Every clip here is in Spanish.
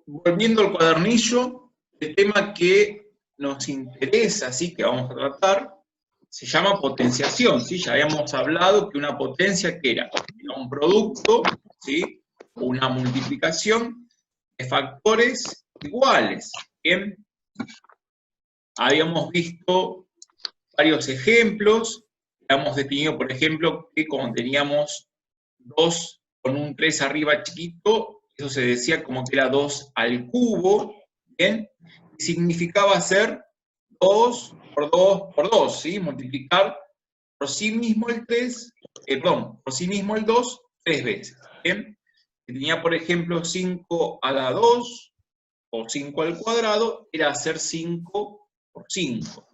volviendo al cuadernillo, el tema que nos interesa, ¿sí? Que vamos a tratar, se llama potenciación, ¿sí? Ya habíamos hablado que una potencia que era un producto, ¿sí? Una multiplicación de factores iguales, ¿bien? Habíamos visto varios ejemplos, habíamos definido, por ejemplo, que cuando teníamos 2 con un 3 arriba chiquito, eso se decía como que era 2 al cubo, ¿bien? Y significaba hacer 2 por 2 por 2, ¿sí? Multiplicar por sí mismo el 3, perdón, por sí mismo el 2 3 veces, ¿bien? Si tenía, por ejemplo, 5 a la 2 o 5 al cuadrado, era hacer 5 por 5.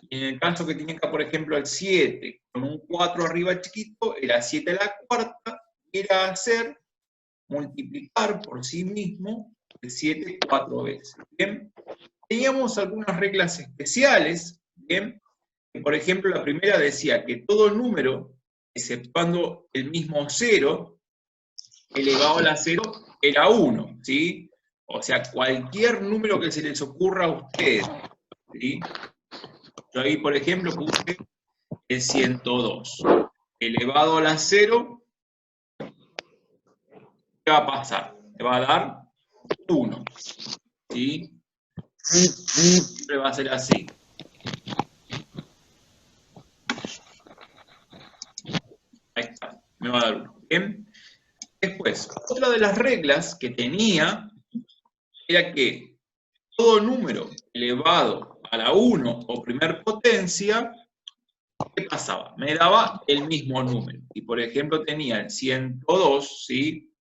Y en el caso que tenía acá, por ejemplo, el 7 con un 4 arriba chiquito, era 7 a la cuarta, era hacer multiplicar por sí mismo el 7 4 veces. ¿Bien? Teníamos algunas reglas especiales, ¿bien? Por ejemplo, la primera decía que todo número, exceptuando el mismo 0, elevado a la 0, era 1, ¿sí? O sea, cualquier número que se les ocurra a ustedes, ¿sí? Yo ahí, por ejemplo, puse el 102. Elevado a la 0, ¿qué va a pasar? Me va a dar 1, ¿sí? Siempre va a ser así. Ahí está, me va a dar 1. ¿Bien? Después, otra de las reglas que tenía era que todo número elevado a la 1 o primer potencia, ¿qué pasaba? Me daba el mismo número. Y por ejemplo tenía el 102, ¿sí?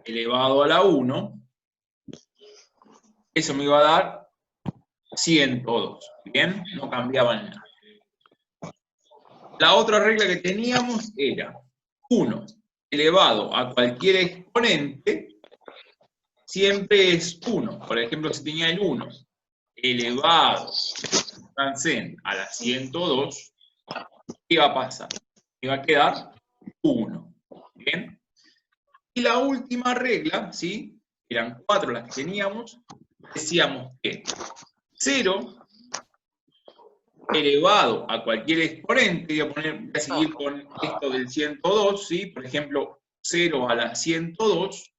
Elevado a la 1, eso me iba a dar 102, ¿bien? No cambiaba nada. La otra regla que teníamos era 1 elevado a cualquier exponente siempre es 1. Por ejemplo, si tenía el 1 elevado a la 102, ¿qué iba a pasar? Iba a quedar 1. ¿Bien? Y la última regla, ¿sí? Eran 4 las que teníamos, decíamos que 0 elevado a cualquier exponente, voy a seguir con esto del 102, ¿sí? Por ejemplo, 0 a la 102,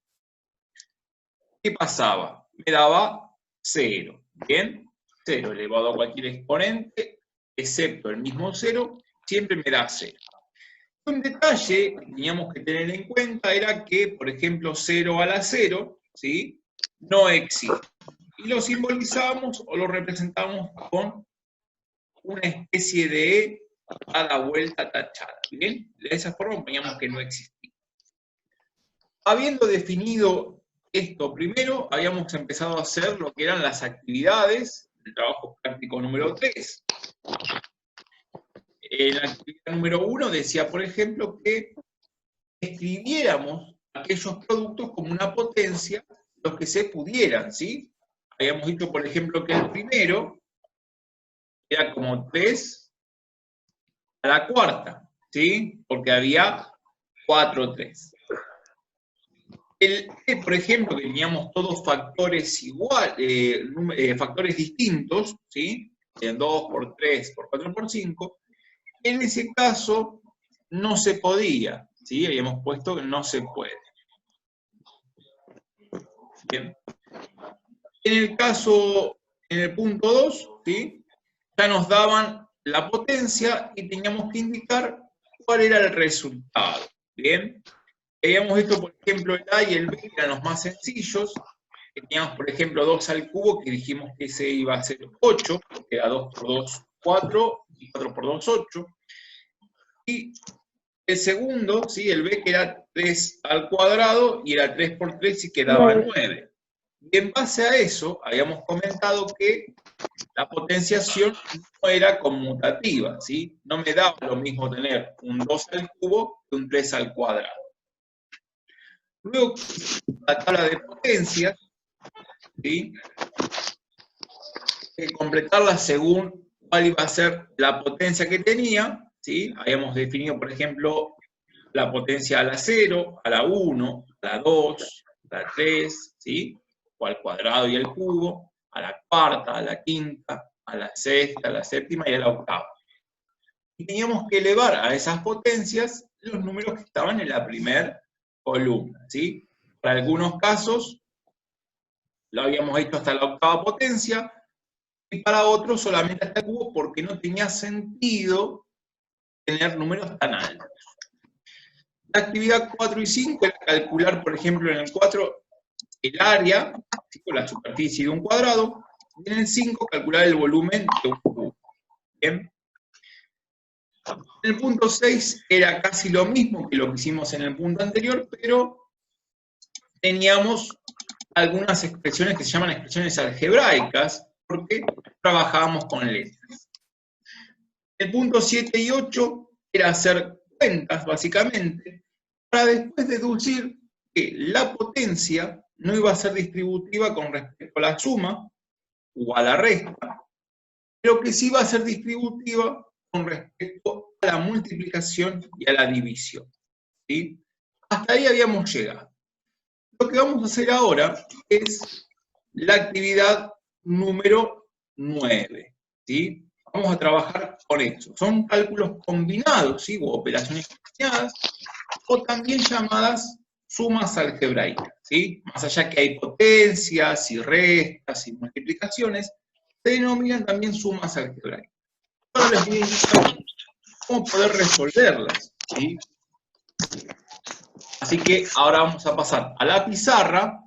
¿qué pasaba? Me daba 0, ¿bien? 0 elevado a cualquier exponente, excepto el mismo 0, siempre me da 0. Un detalle que teníamos que tener en cuenta era que, por ejemplo, 0 a la 0, ¿sí? No existe. Y lo simbolizamos o lo representamos con una especie de E a la vuelta tachada. ¿Bien? De esa forma poníamos que no existía. Habiendo definido esto primero, habíamos empezado a hacer lo que eran las actividades del trabajo práctico número 3. En la actividad número 1 decía, por ejemplo, que escribiéramos aquellos productos como una potencia, los que se pudieran, ¿sí? Habíamos dicho, por ejemplo, que el primero era como 3 a la cuarta, ¿sí? Porque había 4 3. Por ejemplo, que teníamos todos factores factores distintos, ¿sí? En 2 por 3 por 4 por 5. En ese caso no se podía, ¿sí? Habíamos puesto que no se puede. Bien. En el punto 2, ¿sí? Ya nos daban la potencia y teníamos que indicar cuál era el resultado. Bien. Habíamos visto, por ejemplo, el A y el B, que eran los más sencillos. Teníamos, por ejemplo, 2 al cubo, que dijimos que ese iba a ser 8, porque era 2 por 2, 4, y 4 por 2, 8. Y el segundo, ¿sí? El B, que era 3 al cuadrado, y era 3 por 3 y quedaba 9. Y en base a eso, habíamos comentado que la potenciación no era conmutativa, ¿sí? No me daba lo mismo tener un 2 al cubo que un 3 al cuadrado. Luego, la tabla de potencias, ¿sí? Hay que completarla según cuál iba a ser la potencia que tenía, ¿sí? Habíamos definido, por ejemplo, la potencia a la 0, a la 1, a la 2, a la 3, ¿sí? O al cuadrado y al cubo, a la cuarta, a la quinta, a la sexta, a la séptima y a la octava. Y teníamos que elevar a esas potencias los números que estaban en la primera columna, ¿sí? Para algunos casos lo habíamos hecho hasta la octava potencia, y para otros solamente hasta el cubo porque no tenía sentido tener números tan altos. La actividad 4 y 5 era calcular, por ejemplo, en el 4 el área, ¿sí? La superficie de un cuadrado, y en el 5 calcular el volumen de un cubo. ¿Bien? En el punto 6 era casi lo mismo que lo que hicimos en el punto anterior, pero teníamos algunas expresiones que se llaman expresiones algebraicas, porque trabajábamos con letras. El punto 7 y 8 era hacer cuentas, básicamente, para después deducir que la potencia no iba a ser distributiva con respecto a la suma o a la resta, pero que sí iba a ser distributiva con respecto a la multiplicación y a la división, ¿sí? Hasta ahí habíamos llegado. Lo que vamos a hacer ahora es la actividad número 9, ¿sí? Vamos a trabajar con eso. Son cálculos combinados, ¿sí? O operaciones combinadas, o también llamadas sumas algebraicas, ¿sí? Más allá que hay potencias y restas y multiplicaciones, se denominan también sumas algebraicas. Ahora les voy a indicar cómo poder resolverlas, ¿sí? Así que ahora vamos a pasar a la pizarra